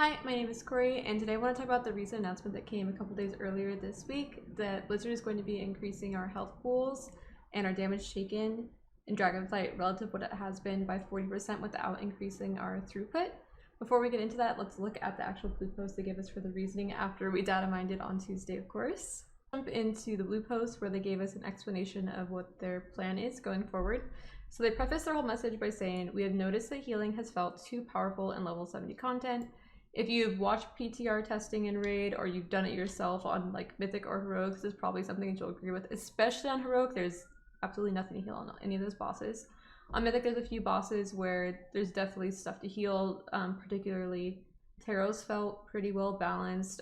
Hi, my name is Corey, and today I want to talk about the recent announcement that came a couple days earlier this week that Blizzard is going to be increasing our health pools and our damage taken in Dragonflight relative to what it has been by 40% without increasing our throughput. Before we get into that, let's look at the actual blue post they gave us for the reasoning after we data mined it on Tuesday, of course. Jump into the blue post where they gave us an explanation of what their plan is going forward. So they preface their whole message by saying, "We have noticed that healing has felt too powerful in level 70 content. If you've watched PTR testing in Raid or you've done it yourself on like Mythic or Heroic, this is probably something that you'll agree with, especially on Heroic. There's absolutely nothing to heal on any of those bosses. On Mythic, there's a few bosses where there's definitely stuff to heal, particularly Taros felt pretty well balanced.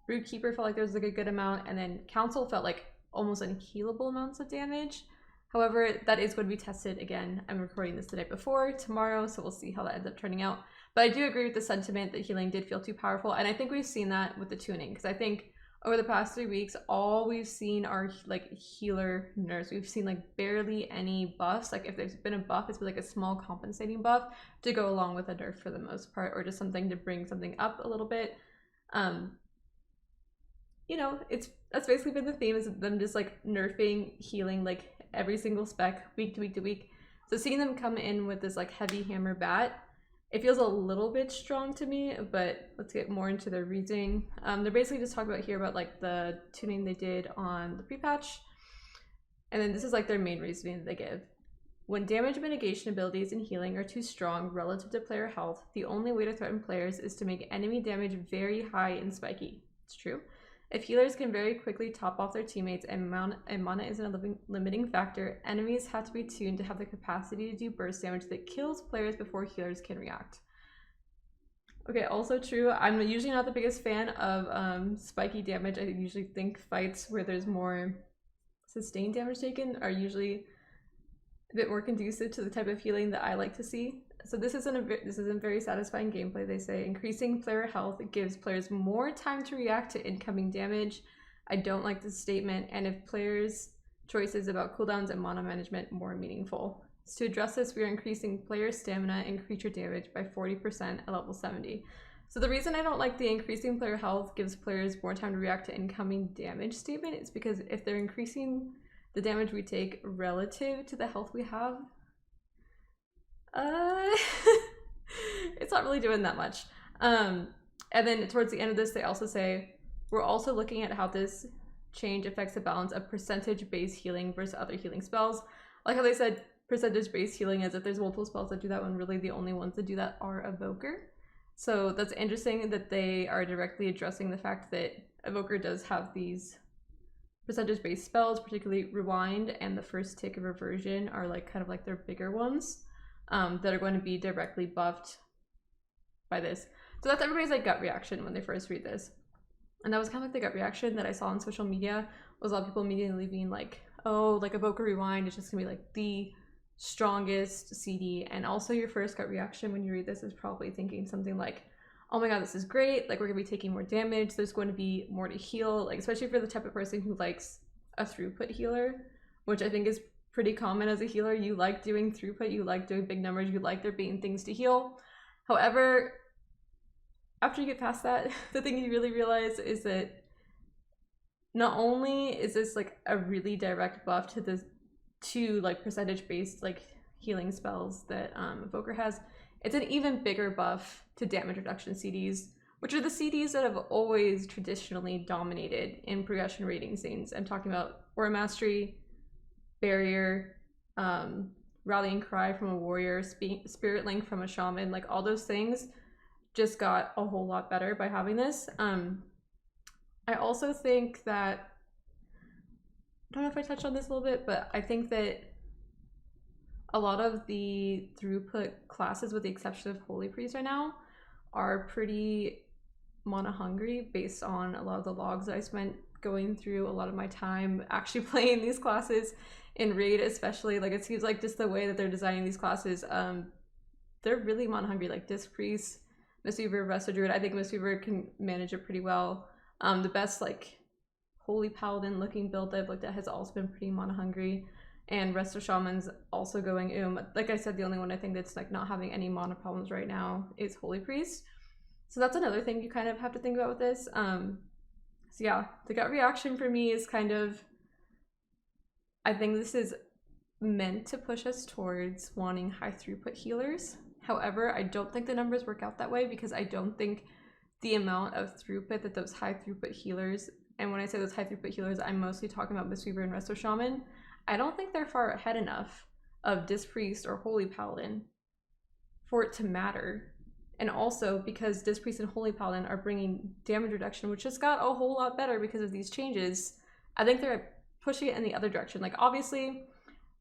Root Keeper felt like there was like a good amount, and then Council felt like almost unhealable amounts of damage. However, that is going to be tested again. I'm recording this the night before, tomorrow, so we'll see how that ends up turning out. But I do agree with the sentiment that healing did feel too powerful, and I think we've seen that with the tuning, because I think over the past 3 weeks, all we've seen are like healer nerfs. We've seen like barely any buffs. Like if there's been a buff, it's been like a small compensating buff to go along with a nerf for the most part, or just something to bring something up a little bit. You know, that's basically been the theme, is them just like nerfing healing like every single spec week to week to week. So seeing them come in with this like heavy hammer bat, it feels a little bit strong to me, but let's get more into their reasoning. They're basically just talking about here about like the tuning they did on the pre-patch. And then this is like their main reasoning that they give. When damage mitigation abilities and healing are too strong relative to player health, the only way to threaten players is to make enemy damage very high and spiky. It's true. If healers can very quickly top off their teammates and mana isn't a limiting factor, enemies have to be tuned to have the capacity to do burst damage that kills players before healers can react. Okay, also true. I'm usually not the biggest fan of spiky damage. I usually think fights where there's more sustained damage taken are usually a bit more conducive to the type of healing that I like to see. So this isn't very satisfying gameplay. They say increasing player health gives players more time to react to incoming damage. I don't like this statement, and if players' choices about cooldowns and mana management more meaningful. So to address this, we are increasing player stamina and creature damage by 40% at level 70. So the reason I don't like the increasing player health gives players more time to react to incoming damage statement is because if they're increasing the damage we take relative to the health we have, it's not really doing that much. And then towards the end of this, they also say, we're also looking at how this change affects the balance of percentage-based healing versus other healing spells. Like how they said percentage-based healing, as if there's multiple spells that do that, when really the only ones that do that are Evoker. So that's interesting that they are directly addressing the fact that Evoker does have these percentage-based spells, particularly Rewind and the first tick of Reversion are like kind of like their bigger ones. That are going to be directly buffed by this. So that's everybody's like gut reaction when they first read this. And that was kind of like the gut reaction that I saw on social media, was a lot of people immediately being like, oh, like Evoker Rewind is just gonna be like the strongest CD. And also your first gut reaction when you read this is probably thinking something like, oh my god, this is great, like we're gonna be taking more damage, there's going to be more to heal, like especially for the type of person who likes a throughput healer, which I think is pretty common as a healer. You like doing throughput, you like doing big numbers, you like there being things to heal. However, after you get past that, the thing you really realize is that not only is this like a really direct buff to the two like percentage based like healing spells that Evoker has, it's an even bigger buff to damage reduction CDs, which are the CDs that have always traditionally dominated in progression rating scenes. I'm talking about Aura Mastery, Barrier, Rallying Cry from a Warrior, Spirit Link from a Shaman, like all those things just got a whole lot better by having this. I also think that, I don't know if I touched on this a little bit, but I think that a lot of the throughput classes, with the exception of Holy Priest right now, are pretty mana hungry based on a lot of the logs I spent going through a lot of my time actually playing these classes in Raid, especially. Like it seems like just the way that they're designing these classes, they're really mana hungry. Like Disc Priest, Mistweaver, Resto Druid, I think Mistweaver can manage it pretty well. The best like Holy Paladin looking build I've looked at has also been pretty mana hungry, and Resto Shaman's also going Like I said, the only one I think that's like not having any mana problems right now is Holy Priest. So that's another thing you kind of have to think about with this. So yeah, the gut reaction for me is kind of, I think this is meant to push us towards wanting high throughput healers. However, I don't think the numbers work out that way, because I don't think the amount of throughput that those high throughput healers, and when I say those high throughput healers, I'm mostly talking about Mistweaver and Resto Shaman, I don't think they're far ahead enough of Disc Priest or Holy Paladin for it to matter. And also because Disc Priest and Holy Paladin are bringing damage reduction, which just got a whole lot better because of these changes, I think they're pushing it in the other direction. Like, obviously,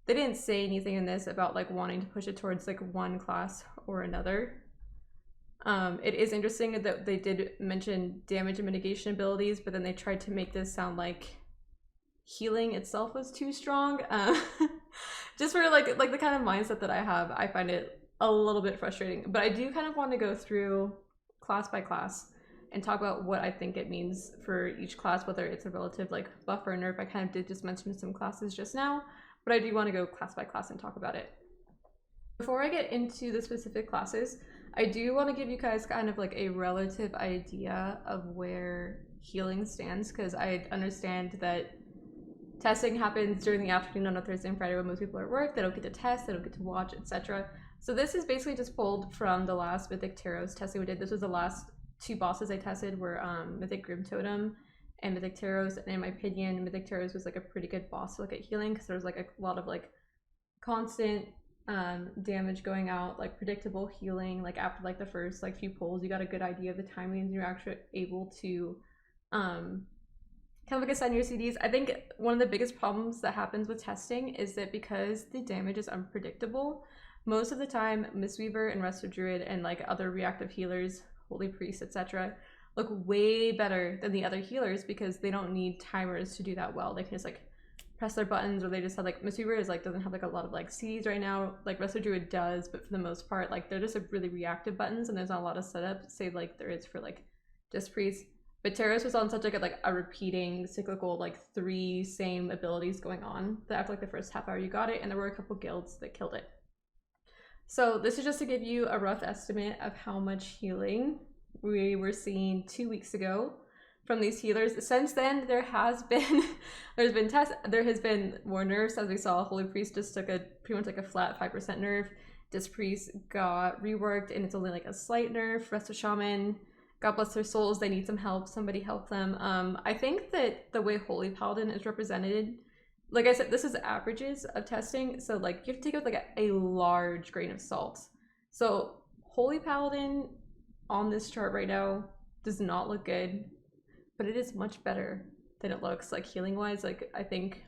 they didn't say anything in this about like wanting to push it towards like one class or another. It is interesting that they did mention damage and mitigation abilities, but then they tried to make this sound like healing itself was too strong. Just for like the kind of mindset that I have, I find it a little bit frustrating. But I do kind of want to go through class by class and talk about what I think it means for each class, whether it's a relative like buff or nerf. I kind of did just mention some classes just now, but I do want to go class by class and talk about it. Before I get into the specific classes, I do want to give you guys kind of like a relative idea of where healing stands, because I understand that testing happens during the afternoon on a Thursday and Friday when most people are at work. They don't get to test, they don't get to watch, etc. So this is basically just pulled from the last Mythic Taros testing we did. This was the last two bosses I tested were Mythic Grim Totem and Mythic Taros, and in my opinion, Mythic Taros was like a pretty good boss to look at healing, because there was like a lot of like constant damage going out, like predictable healing. Like after like the first like few pulls, you got a good idea of the timing, and you're actually able to kind of like assign your CDs. I think one of the biggest problems that happens with testing is that because the damage is unpredictable, most of the time Mistweaver and Resto Druid and like other reactive healers, Holy Priest, etc., look way better than the other healers because they don't need timers to do that well. They can just like press their buttons, or they just have like, Mistweaver is like doesn't have like a lot of like CDs right now, like Resto Druid does, but for the most part like they're just like really reactive buttons, and there's not a lot of setup, say like there is for like Disc Priest. But Taros was on such like a repeating cyclical like 3 same abilities going on that after like the first half hour you got it, and there were a couple guilds that killed it. So this is just to give you a rough estimate of how much healing we were seeing 2 weeks ago from these healers. Since then, there has been more nerfs, as we saw. Holy Priest just took pretty much like a flat 5% nerf. Disc Priest got reworked, and it's only like a slight nerf. Resto Shaman, God bless their souls, they need some help. Somebody help them. I think that the way Holy Paladin is represented, like I said, this is averages of testing, so like you have to take it with like a large grain of salt. So Holy Paladin on this chart right now does not look good, but it is much better than it looks like healing wise. Like I think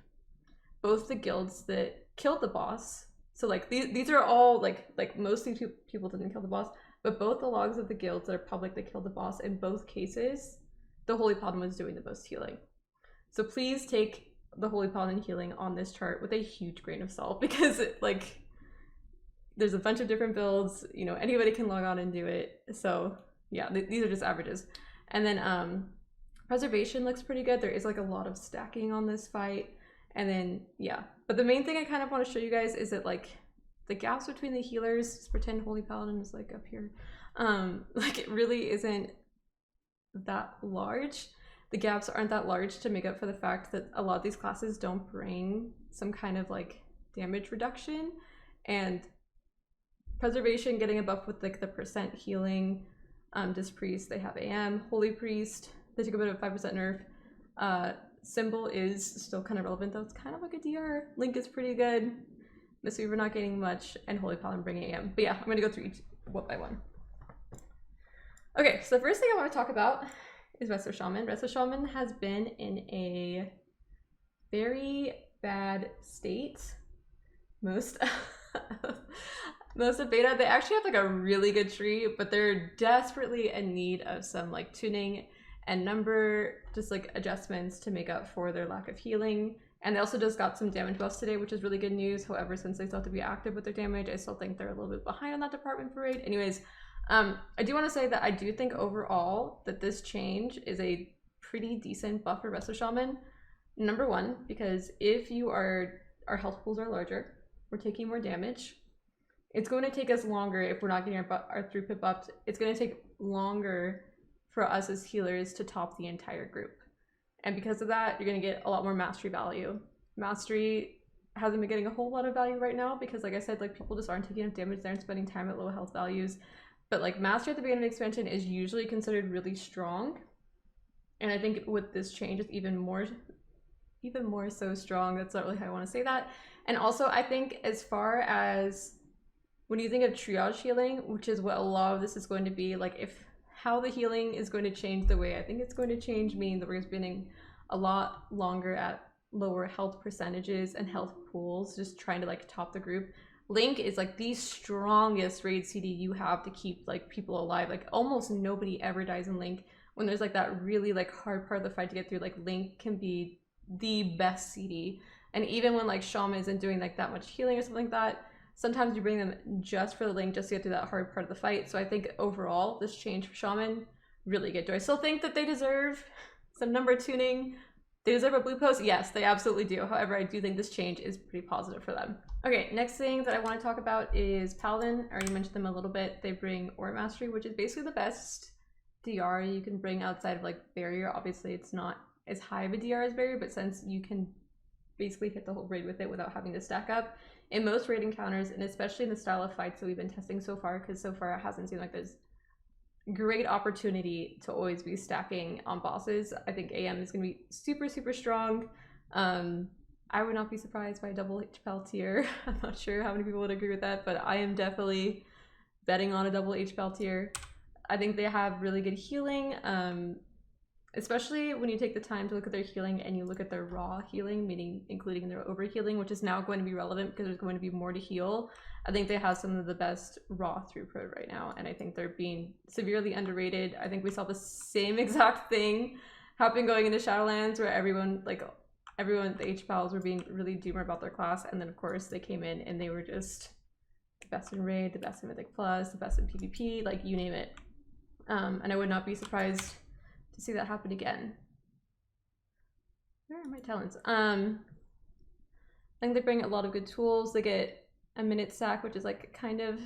both the guilds that killed the boss, so like these are all like most of these people didn't kill the boss, but both the logs of the guilds that are public that killed the boss, in both cases the Holy Paladin was doing the most healing. So please take the Holy Paladin healing on this chart with a huge grain of salt, because like there's a bunch of different builds, you know, anybody can log on and do it. So yeah, these are just averages. And then preservation looks pretty good. There is like a lot of stacking on this fight. And then yeah, but the main thing I kind of want to show you guys is that like the gaps between the healers, just pretend Holy Paladin is like up here, like it really isn't that large. The gaps aren't that large to make up for the fact that a lot of these classes don't bring some kind of like damage reduction. And preservation getting a buff with like the percent healing. Disc Priest, they have AM. Holy Priest, they took a bit of 5% nerf. Symbol is still kind of relevant though, it's kind of like a DR. Link is pretty good. Mistweaver not getting much, and Holy Paladin bringing AM. But yeah, I'm gonna go through each one by one. Okay, so the first thing I want to talk about is Resto Shaman. Resto Shaman has been in a very bad state most of beta. They actually have like a really good tree, but they're desperately in need of some like tuning and number just like adjustments to make up for their lack of healing. And they also just got some damage buffs today, which is really good news. However, since they still have to be active with their damage, I still think they're a little bit behind on that department for raid. Anyways, I do want to say that I do think overall that this change is a pretty decent buff for Resto Shaman. Number one, because if you our health pools are larger, we're taking more damage. it's going to take us longer if we're not getting our throughput buffed. It's going to take longer for us as healers to top the entire group. And because of that, you're going to get a lot more mastery value. Mastery hasn't been getting a whole lot of value right now because, like I said, like people just aren't taking enough damage. They aren't spending time at low health values. But like mastery at the beginning of the expansion is usually considered really strong. And I think with this change, it's even more so strong. That's not really how I want to say that. And also, I think as far as when you think of triage healing, which is what a lot of this is going to be, like if how the healing is going to change the way I think it's going to change, meaning that we're spending a lot longer at lower health percentages and health pools, just trying to like top the group. Link is like the strongest raid CD you have to keep like people alive. Like almost nobody ever dies in Link. When there's like that really like hard part of the fight to get through, like Link can be the best CD. And even when like Shaman isn't doing like that much healing or something like that, sometimes you bring them just for the Link just to get through that hard part of the fight. So I think overall this change for Shaman, really good. Do I still think that they deserve some number tuning? They deserve a blue post? Yes, they absolutely do. However, I do think this change is pretty positive for them. Okay, next thing that I want to talk about is Paladin. I already mentioned them a little bit. They bring Aura Mastery, which is basically the best DR you can bring outside of like Barrier. Obviously, it's not as high of a DR as Barrier, but since you can basically hit the whole raid with it without having to stack up, in most raid encounters, and especially in the style of fights that we've been testing so far, because so far it hasn't seemed like there's great opportunity to always be stacking on bosses. I think AM is going to be super, super strong. I would not be surprised by a double HPL tier. I'm not sure how many people would agree with that, but I am definitely betting on a double HPL tier. I think they have really good healing, especially when you take the time to look at their healing and you look at their raw healing, meaning including their overhealing, which is now going to be relevant because there's going to be more to heal. I think they have some of the best raw throughput right now, and I think they're being severely underrated. I think we saw the same exact thing happen going into Shadowlands, where everyone, the HPALs were being really doomer about their class, and then of course they came in and they were just the best in Raid, the best in Mythic Plus, the best in PvP, like you name it. And I would not be surprised to see that happen again. Where are my talents? I think they bring a lot of good tools. They get a minute sack, which is like kind of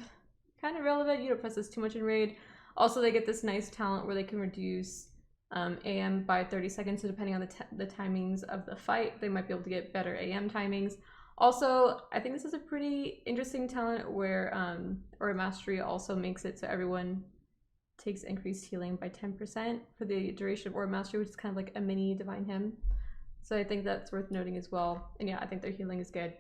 relevant. You don't press this too much in Raid. Also, they get this nice talent where they can reduce AM by 30 seconds. So depending on the timings of the fight, they might be able to get better AM timings. Also, I think this is a pretty interesting talent where Aura Mastery also makes it so everyone takes increased healing by 10% for the duration of Aura Mastery, which is kind of like a mini Divine Hymn. So I think that's worth noting as well. And yeah, I think their healing is good.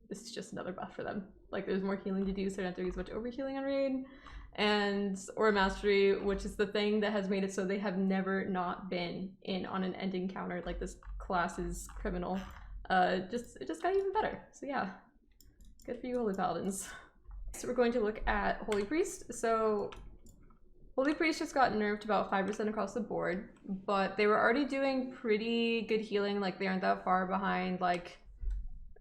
This is just another buff for them. Like there's more healing to do, so they don't have to use much overhealing on Raid. And Aura Mastery, which is the thing that has made it so they have never not been in on an ending counter. Like this class is criminal. It just got even better. So yeah, good for you, Holy Paladins. So we're going to look at Holy Priest. So Holy Priest just got nerfed about 5% across the board, but they were already doing pretty good healing. Like they aren't that far behind like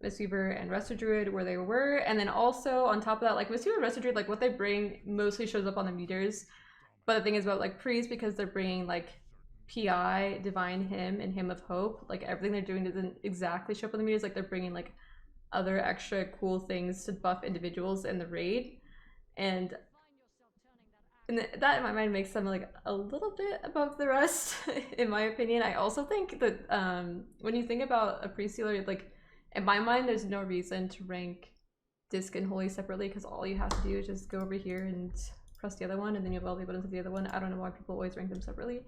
Mistweaver and Resto Druid where they were. And then also on top of that, like Mistweaver and Resto Druid, like what they bring mostly shows up on the meters. But the thing is about like Priest, because they're bringing like PI, Divine Hymn, and Hymn of Hope, like everything they're doing doesn't exactly show up on the meters. Like they're bringing like other extra cool things to buff individuals in the raid. And that in my mind makes them like a little bit above the rest, in my opinion. I also think that when you think about a priest healer, like in my mind, there's no reason to rank Disc and Holy separately, because all you have to do is just go over here and press the other one, and then you have all the abilities of the other one. I don't know why people always rank them separately.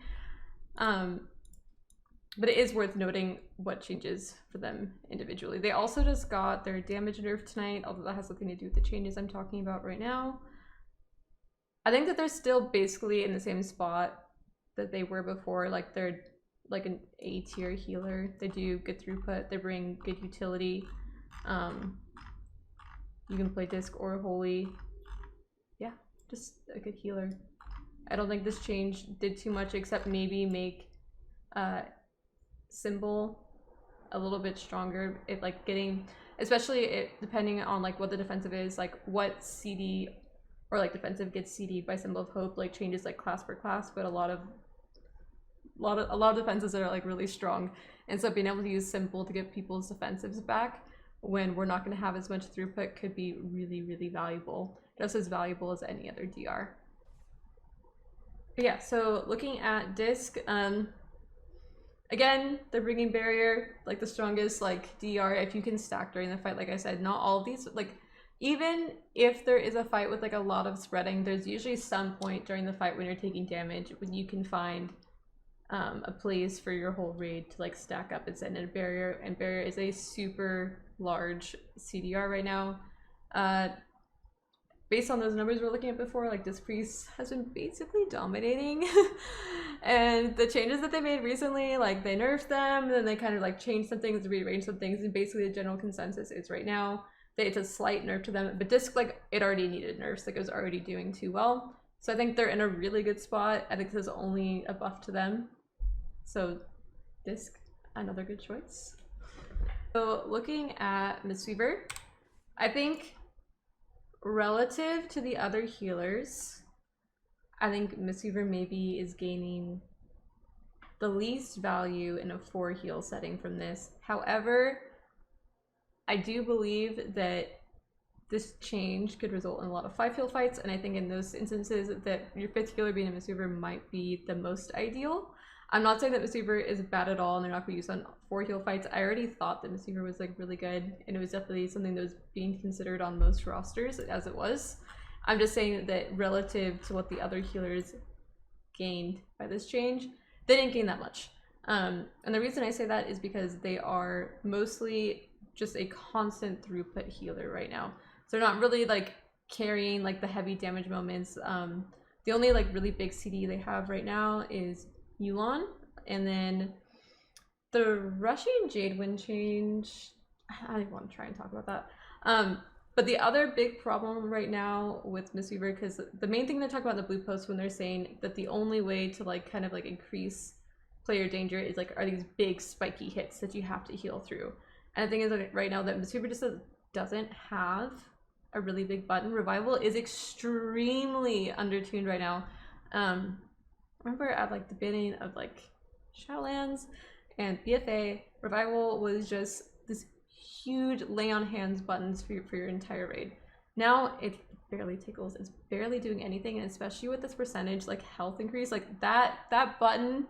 But it is worth noting what changes for them individually. They also just got their damage nerf tonight, although that has nothing to do with the changes I'm talking about right now. I think that they're still basically in the same spot that they were before. Like they're like an A tier healer. They do good throughput. They bring good utility. You can play Disc or Holy. Yeah, just a good healer. I don't think this change did too much except maybe make Symbol a little bit stronger. If like getting, especially depending on like what the defensive is, like what CD or like defensive gets CD'd by Symbol of Hope, like changes like class per class, but a lot of defenses are like really strong, and so being able to use Symbol to get people's defensives back when we're not going to have as much throughput could be really, really valuable, just as valuable as any other DR. But yeah, so looking at disc, again, they're bringing barrier, like the strongest like DR if you can stack during the fight. Like I said, not all of these, like even if there is a fight with like a lot of spreading, there's usually some point during the fight when you're taking damage when you can find a place for your whole raid to like stack up and send in a barrier, and barrier is a super large CDR right now. Based on those numbers we're looking at before, like Disc Priest has been basically dominating. And the changes that they made recently, like they nerfed them, then they kind of like changed some things, rearranged some things, and basically the general consensus is right now that it's a slight nerf to them, but Disc, like, it already needed nerfs, like it was already doing too well. So I think they're in a really good spot. I think this is only a buff to them. So Disc, another good choice. So looking at Mistweaver, I think relative to the other healers, I think Mistweaver maybe is gaining the least value in a 4 heal setting from this. However, I do believe that this change could result in a lot of 5 heal fights, and I think in those instances that your 5th healer being a Mistweaver might be the most ideal. I'm not saying that Mistweaver is bad at all and they're not going to use on 4 heal fights. I already thought that Mistweaver was like really good, and it was definitely something that was being considered on most rosters as it was. I'm just saying that relative to what the other healers gained by this change, they didn't gain that much. And the reason I say that is because they are mostly just a constant throughput healer right now. So they're not really like carrying like the heavy damage moments. The only like really big CD they have right now is Yulon, and then the Rushing Jadewind change, I don't even want to try and talk about that. But the other big problem right now with Mistweaver, because the main thing they talk about in the blue post when they're saying that the only way to like kind of like increase player danger is like are these big spiky hits that you have to heal through. And the thing is that right now that Mistweaver just doesn't have a really big button. Revival is extremely undertuned right now. Remember at like the beginning of like Shadowlands and BFA, Revival was just this huge lay on hands buttons for your entire raid. Now it barely tickles, it's barely doing anything, and especially with this percentage like health increase, like that button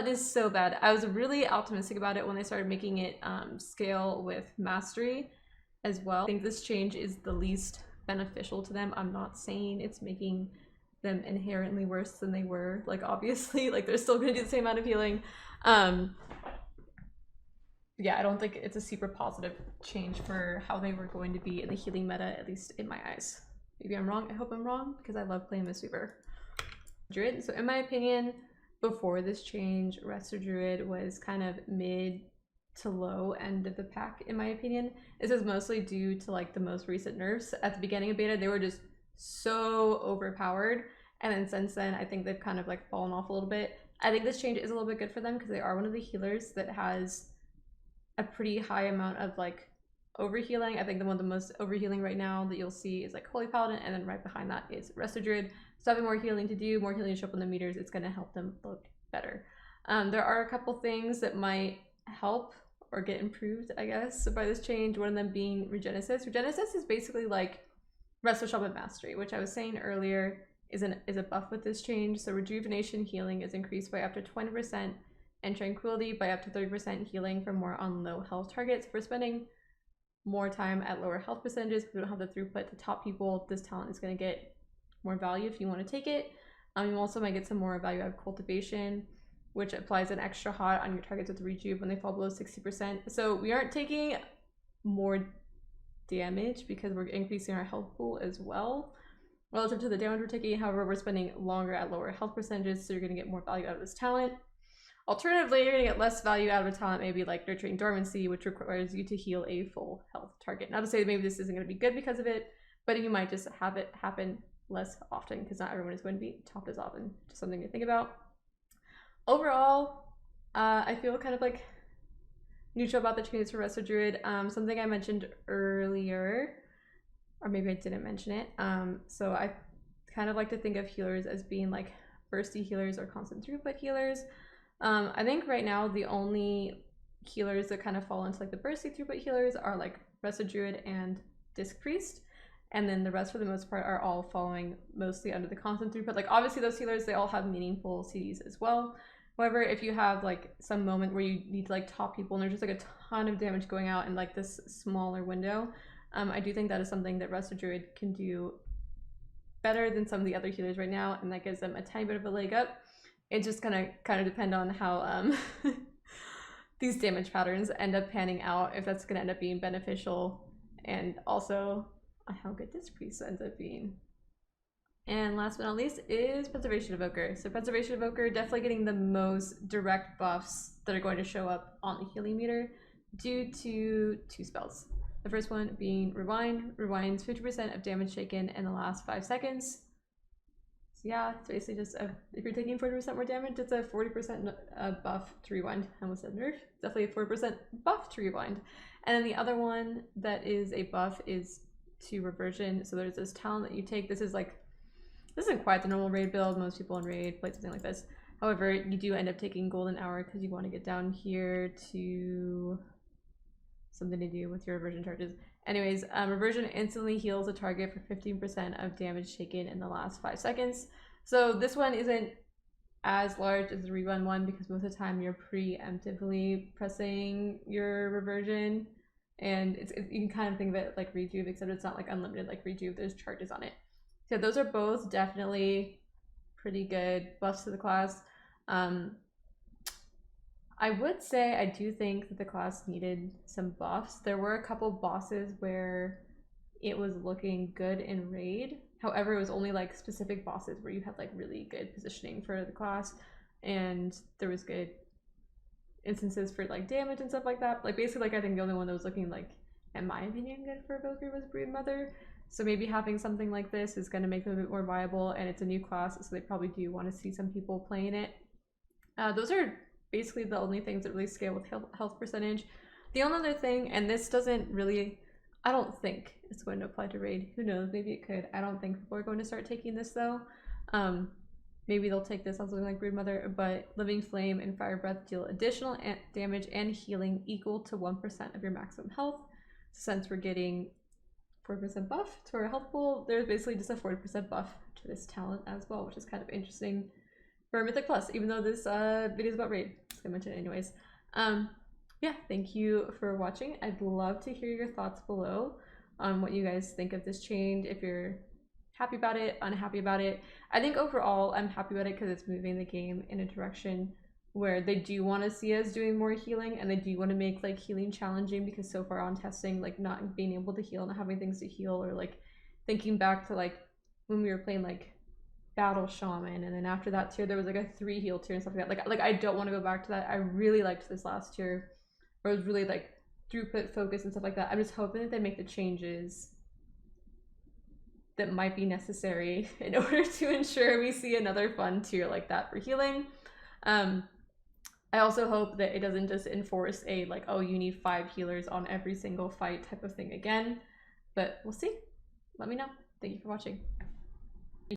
is so bad. I was really optimistic about it when they started making it scale with mastery as well. I think this change is the least beneficial to them. I'm not saying it's making them inherently worse than they were, like obviously like they're still gonna do the same amount of healing. Yeah, I don't think it's a super positive change for how they were going to be in the healing meta, at least in my eyes. Maybe I'm wrong, I hope I'm wrong, because I love playing Mistweaver. Druid, so in my opinion, before this change, Resto Druid was kind of mid to low end of the pack, in my opinion. This is mostly due to like the most recent nerfs. At the beginning of beta, they were just so overpowered, and then since then I think they've kind of like fallen off a little bit. I think this change is a little bit good for them because they are one of the healers that has a pretty high amount of like overhealing. I think the one of the most overhealing right now that you'll see is like Holy Paladin, and then right behind that is Resto Druid. So having more healing to do, more healing to show up on the meters, it's going to help them look better. There are a couple things that might help or get improved, I guess, by this change. One of them being Regenesis. Regenesis is basically like Resto Shaman Mastery, which I was saying earlier is a buff with this change. So Rejuvenation healing is increased by up to 20%, and Tranquility by up to 30% healing for more on low health targets. If we're spending more time at lower health percentages, if we don't have the throughput to top people, this talent is going to get more value if you want to take it. You also might get some more value out of Cultivation, which applies an extra hot on your targets with Rejuve when they fall below 60%. So we aren't taking more damage because we're increasing our health pool as well relative to the damage we're taking. However, we're spending longer at lower health percentages, so you're going to get more value out of this talent. Alternatively, you're going to get less value out of a talent, maybe like Nurturing Dormancy, which requires you to heal a full health target. Not to say that maybe this isn't going to be good because of it, but you might just have it happen less often because not everyone is going to be top as often. Just something to think about. Overall, I feel kind of like neutral about the changes for Resto Druid. Something I mentioned earlier, or maybe I didn't mention it. So I kind of like to think of healers as being like bursty healers or constant throughput healers. I think right now the only healers that kind of fall into like the bursty throughput healers are like Resto Druid and Disc Priest. And then the rest for the most part are all following mostly under the constant throughput. Like obviously those healers, they all have meaningful CDs as well. However, if you have like some moment where you need to like top people and there's just like a ton of damage going out in like this smaller window, I do think that is something that Resto Druid can do better than some of the other healers right now, and that gives them a tiny bit of a leg up. It's just gonna kind of depend on how these damage patterns end up panning out, if that's gonna end up being beneficial, and also how good this priest ends up being. And last but not least is Preservation Evoker. So Preservation Evoker definitely getting the most direct buffs that are going to show up on the healing meter due to two spells. The first one being Rewind. Rewinds 50% of damage taken in the last 5 seconds. So yeah, it's basically just if you're taking 40% more damage, it's a 40% buff to rewind. I almost said nerf. Definitely a 40% buff to rewind. And then the other one that is a buff is to reversion. So there's this talent that you take. This isn't quite the normal raid build. Most people in raid play something like this. However, you do end up taking golden hour because you want to get down here to something to do with your reversion charges. Anyways, reversion instantly heals a target for 15% of damage taken in the last 5 seconds. So this one isn't as large as the rerun one because most of the time you're preemptively pressing your reversion. And you can kind of think of it like rejuve, except it's not like unlimited like rejuve, there's charges on it. So those are both definitely pretty good buffs to the class. I would say I do think that the class needed some buffs. There were a couple bosses where it was looking good in raid. However, it was only like specific bosses where you had like really good positioning for the class, and there was good instances for like damage and stuff like that. Like basically, like I think the only one that was looking like, in my opinion, good for Evoker was Broodmother. So maybe having something like this is going to make them a bit more viable, and it's a new class, so they probably do want to see some people playing it. Those are basically the only things that really scale with health percentage. The only other thing, and this doesn't really, I don't think it's going to apply to raid. Who knows? Maybe it could. I don't think people are going to start taking this though. Maybe they'll take this on something like Broodmother, but Living Flame and Fire Breath deal additional damage and healing equal to 1% of your maximum health. Since we're getting 4% buff to our health pool, there's basically just a 40% buff to this talent as well, which is kind of interesting for Mythic Plus, even though this video is about raid. Just gonna mention it anyways. Yeah, thank you for watching. I'd love to hear your thoughts below on what you guys think of this change, if you're happy about it, unhappy about it. I think overall I'm happy about it because it's moving the game in a direction where they do want to see us doing more healing, and they do want to make like healing challenging, because so far on testing, like not being able to heal, not having things to heal, or like thinking back to like when we were playing like Battle Shaman, and then after that tier there was like a 3 heal tier and stuff like that. Like I don't want to go back to that. I really liked this last tier where it was really like throughput focus and stuff like that. I'm just hoping that they make the changes that might be necessary in order to ensure we see another fun tier like that for healing. I also hope that it doesn't just enforce a like, oh, you need 5 healers on every single fight type of thing again, but we'll see. Let me know. Thank you for watching.